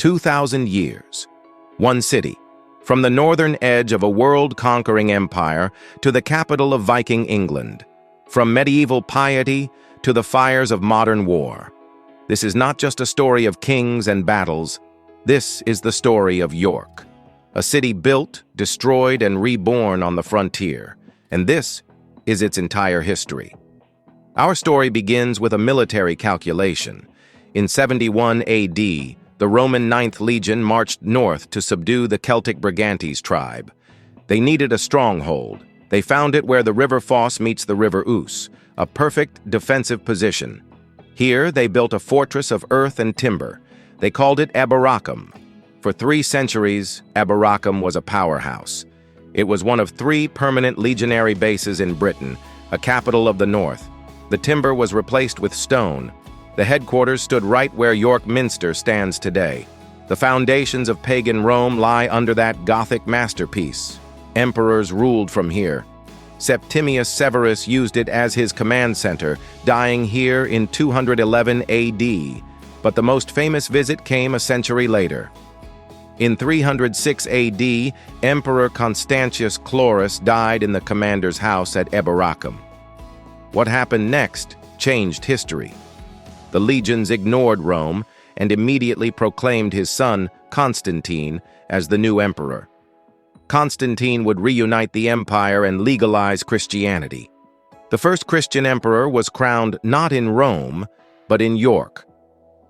2,000 years. One city. From the northern edge of a world-conquering empire to the capital of Viking England. From medieval piety to the fires of modern war. This is not just a story of kings and battles. This is the story of York. A city built, destroyed, and reborn on the frontier. And this is its entire history. Our story begins with a military calculation. In 71 AD, the Roman 9th Legion marched north to subdue the Celtic Brigantes tribe. They needed a stronghold. They found it where the River Foss meets the River Ouse, a perfect defensive position. Here, they built a fortress of earth and timber. They called it Eboracum. For 3 centuries, Eboracum was a powerhouse. It was one of 3 permanent legionary bases in Britain, a capital of the north. The timber was replaced with stone. The headquarters stood right where York Minster stands today. The foundations of pagan Rome lie under that Gothic masterpiece. Emperors ruled from here. Septimius Severus used it as his command center, dying here in 211 AD. But the most famous visit came a century later. In 306 AD, Emperor Constantius Chlorus died in the commander's house at Eboracum. What happened next changed history. The legions ignored Rome and immediately proclaimed his son, Constantine, as the new emperor. Constantine would reunite the empire and legalize Christianity. The first Christian emperor was crowned not in Rome, but in York.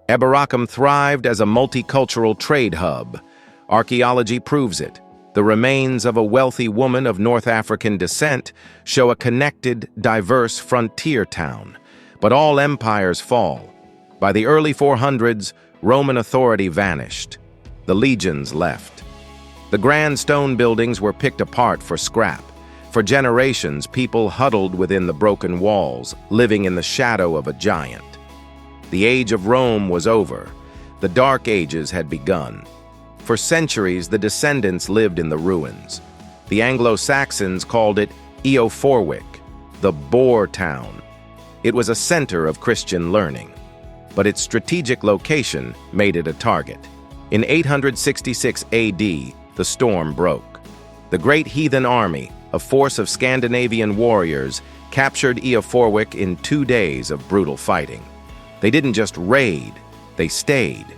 Eboracum thrived as a multicultural trade hub. Archaeology proves it. The remains of a wealthy woman of North African descent show a connected, diverse frontier town. But all empires fall. By the early 400s, Roman authority vanished. The legions left. The grand stone buildings were picked apart for scrap. For generations, people huddled within the broken walls, living in the shadow of a giant. The age of Rome was over. The Dark Ages had begun. For centuries, the descendants lived in the ruins. The Anglo-Saxons called it Eboracum, the Boar Town. It was a center of Christian learning. But its strategic location made it a target. In 866 AD, the storm broke. The Great Heathen Army, a force of Scandinavian warriors, captured Eboracum in 2 days of brutal fighting. They didn't just raid, they stayed.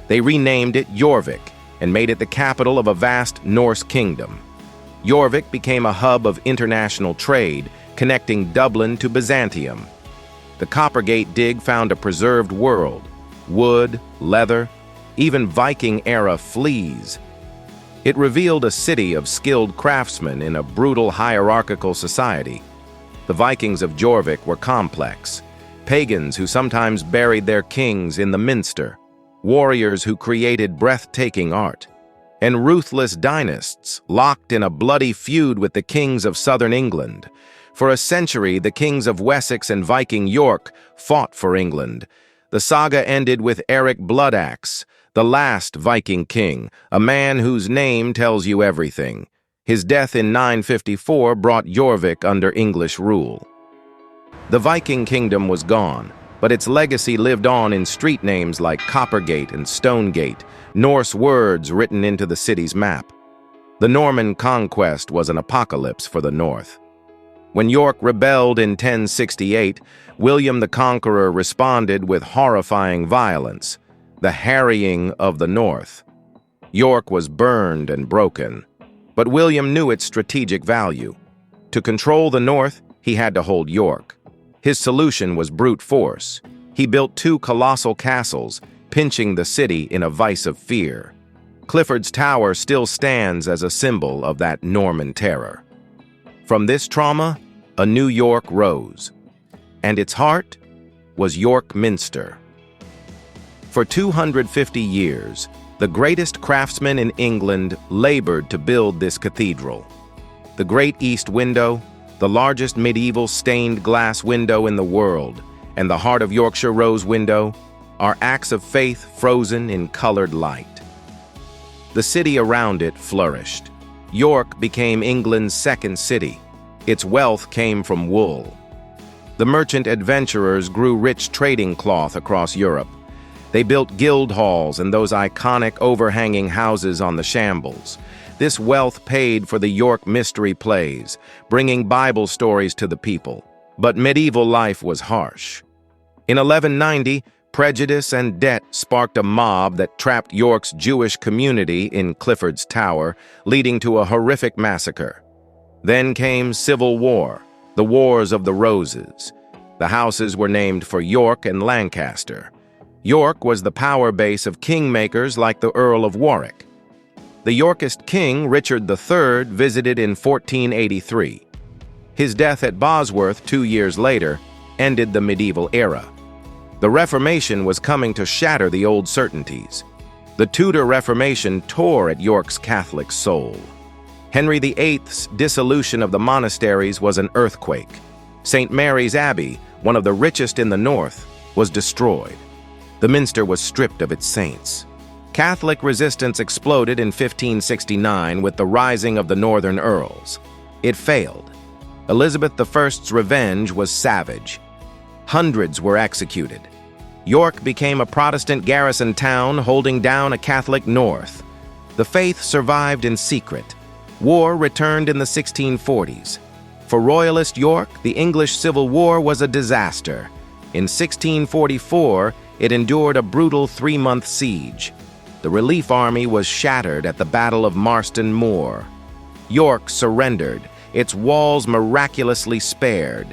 They renamed it Jorvik and made it the capital of a vast Norse kingdom. Jorvik became a hub of international trade, connecting Dublin to Byzantium. The Coppergate dig found a preserved world, wood, leather, even Viking-era fleas. It revealed a city of skilled craftsmen in a brutal hierarchical society. The Vikings of Jorvik were complex, pagans who sometimes buried their kings in the minster, warriors who created breathtaking art, and ruthless dynasts locked in a bloody feud with the kings of southern England. For a century, the kings of Wessex and Viking York fought for England. The saga ended with Eric Bloodaxe, the last Viking king, a man whose name tells you everything. His death in 954 brought Jorvik under English rule. The Viking kingdom was gone, but its legacy lived on in street names like Coppergate and Stonegate, Norse words written into the city's map. The Norman conquest was an apocalypse for the north. When York rebelled in 1068, William the Conqueror responded with horrifying violence, the harrying of the north. York was burned and broken, but William knew its strategic value. To control the north, he had to hold York. His solution was brute force. He built 2 colossal castles, pinching the city in a vice of fear. Clifford's Tower still stands as a symbol of that Norman terror. From this trauma, a new York rose, and its heart was York Minster. For 250 years, the greatest craftsmen in England labored to build this cathedral. The Great East Window, the largest medieval stained glass window in the world, and the Heart of Yorkshire Rose Window are acts of faith frozen in colored light. The city around it flourished. York became England's second city. Its wealth came from wool. The merchant adventurers grew rich trading cloth across Europe. They built guild halls and those iconic overhanging houses on the shambles. This wealth paid for the York mystery plays, bringing Bible stories to the people. But medieval life was harsh. In 1190, prejudice and debt sparked a mob that trapped York's Jewish community in Clifford's Tower, leading to a horrific massacre. Then came civil war, the Wars of the Roses. The houses were named for York and Lancaster. York was the power base of kingmakers like the Earl of Warwick. The Yorkist king, Richard III, visited in 1483. His death at Bosworth 2 years later ended the medieval era. The Reformation was coming to shatter the old certainties. The Tudor Reformation tore at York's Catholic soul. Henry VIII's dissolution of the monasteries was an earthquake. St. Mary's Abbey, one of the richest in the north, was destroyed. The minster was stripped of its saints. Catholic resistance exploded in 1569 with the rising of the Northern Earls. It failed. Elizabeth I's revenge was savage. Hundreds were executed. York became a Protestant garrison town holding down a Catholic north. The faith survived in secret. War returned in the 1640s. For Royalist York, the English Civil War was a disaster. In 1644, it endured a brutal 3-month siege. The relief army was shattered at the Battle of Marston Moor. York surrendered, its walls miraculously spared.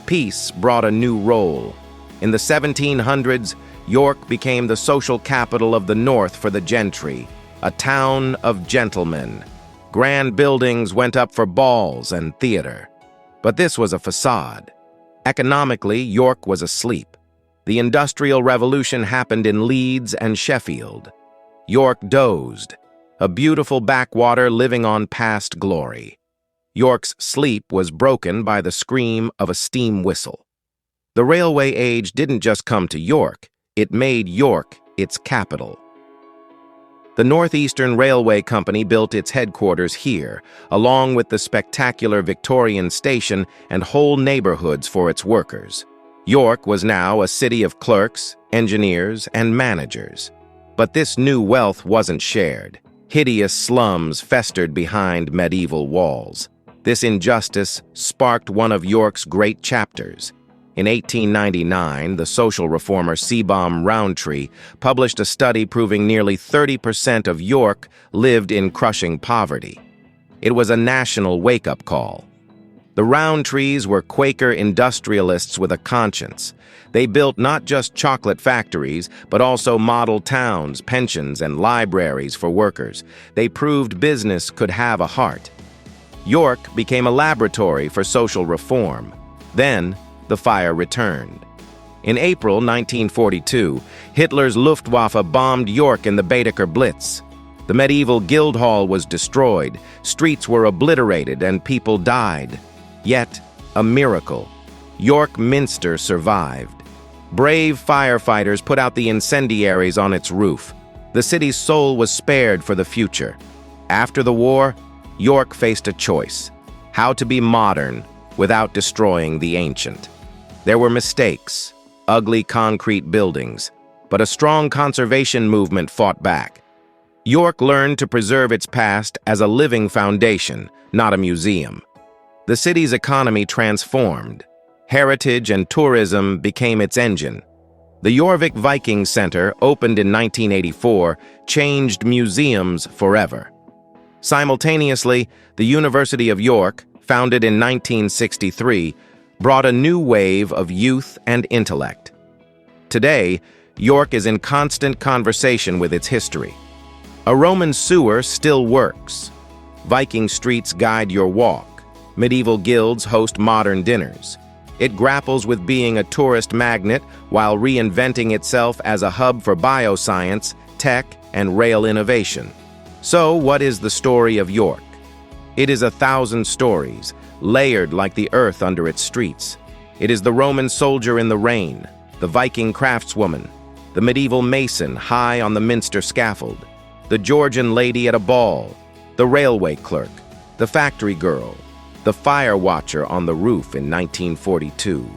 Peace brought a new role. In the 1700s, York became the social capital of the North for the gentry, a town of gentlemen. Grand buildings went up for balls and theater. But this was a facade. Economically, York was asleep. The Industrial Revolution happened in Leeds and Sheffield. York dozed, a beautiful backwater living on past glory. York's sleep was broken by the scream of a steam whistle. The railway age didn't just come to York, it made York its capital. The Northeastern Railway Company built its headquarters here, along with the spectacular Victorian station and whole neighborhoods for its workers. York was now a city of clerks, engineers, and managers. But this new wealth wasn't shared. Hideous slums festered behind medieval walls. This injustice sparked one of York's great chapters. In 1899, the social reformer Seabaum Rowntree published a study proving nearly 30% of York lived in crushing poverty. It was a national wake-up call. The Rowntrees were Quaker industrialists with a conscience. They built not just chocolate factories, but also model towns, pensions, and libraries for workers. They proved business could have a heart. York became a laboratory for social reform. Then, the fire returned. In April 1942, Hitler's Luftwaffe bombed York in the Baedeker Blitz. The medieval Guildhall was destroyed, streets were obliterated, and people died. Yet, a miracle. York Minster survived. Brave firefighters put out the incendiaries on its roof. The city's soul was spared for the future. After the war, York faced a choice: how to be modern without destroying the ancient. There were mistakes, ugly concrete buildings, but a strong conservation movement fought back. York learned to preserve its past as a living foundation, not a museum. The city's economy transformed. Heritage and tourism became its engine. The Jorvik Viking Center, opened in 1984, changed museums forever. Simultaneously, the University of York, founded in 1963, brought a new wave of youth and intellect. Today, York is in constant conversation with its history. A Roman sewer still works. Viking streets guide your walk. Medieval guilds host modern dinners. It grapples with being a tourist magnet while reinventing itself as a hub for bioscience, tech, and rail innovation. So, what is the story of York? It is 1,000 stories, layered like the earth under its streets. It is the Roman soldier in the rain, the Viking craftswoman, the medieval mason high on the minster scaffold, the Georgian lady at a ball, the railway clerk, the factory girl, the fire watcher on the roof in 1942.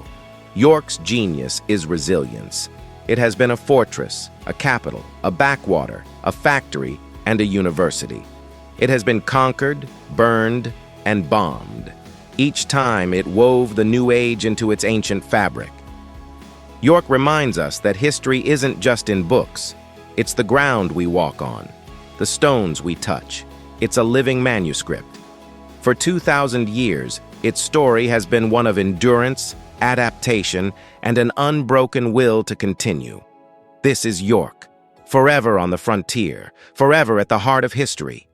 York's genius is resilience. It has been a fortress, a capital, a backwater, a factory, and a university. It has been conquered, burned, and bombed. Each time it wove the new age into its ancient fabric. York reminds us that history isn't just in books. It's the ground we walk on, the stones we touch. It's a living manuscript. For 2,000 years, its story has been one of endurance, adaptation, and an unbroken will to continue. This is York, forever on the frontier, forever at the heart of history.